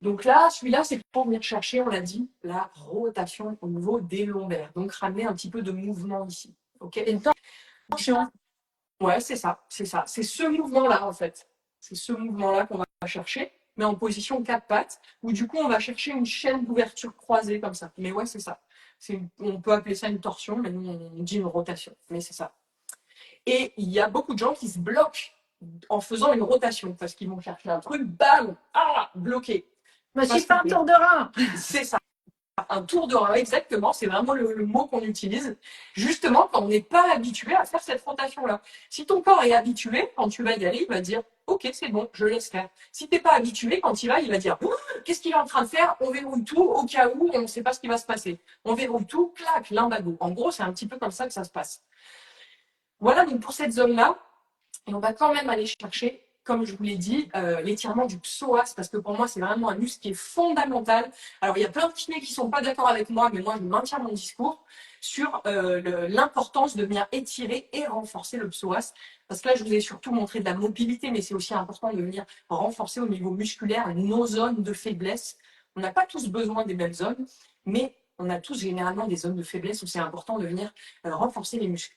Donc là, celui-là, c'est pour venir chercher, on l'a dit, la rotation au niveau des lombaires. Donc ramener un petit peu de mouvement ici. Ok. Et une tension. Ouais, c'est ça, c'est ça. C'est ce mouvement-là, en fait. C'est ce mouvement-là qu'on va chercher, mais en position quatre pattes, où du coup, on va chercher une chaîne d'ouverture croisée comme ça. Mais ouais, c'est ça. On peut appeler ça une torsion, mais nous, on dit une rotation. Mais c'est ça. Et il y a beaucoup de gens qui se bloquent en faisant une rotation, parce qu'ils vont chercher un truc, bam, ah, bloqué. Je me suis fait un tour de rein. C'est ça. Un tour de rein, exactement, c'est vraiment le mot qu'on utilise, justement quand on n'est pas habitué à faire cette rotation-là. Si ton corps est habitué, quand tu vas y aller, il va dire « Ok, c'est bon, je laisse faire ». Si tu n'es pas habitué, quand il va dire « Qu'est-ce qu'il est en train de faire ?» On verrouille tout, au cas où, on ne sait pas ce qui va se passer. On verrouille tout, clac, limbago. En gros, c'est un petit peu comme ça que ça se passe. Voilà, donc pour cette zone-là, et on va quand même aller chercher, comme je vous l'ai dit, l'étirement du psoas, parce que pour moi, c'est vraiment un muscle qui est fondamental. Alors, il y a plein de kinés qui ne sont pas d'accord avec moi, mais moi, je maintiens mon discours sur l'importance de venir étirer et renforcer le psoas. Parce que là, je vous ai surtout montré de la mobilité, mais c'est aussi important de venir renforcer au niveau musculaire nos zones de faiblesse. On n'a pas tous besoin des mêmes zones, mais on a tous généralement des zones de faiblesse où c'est important de venir renforcer les muscles.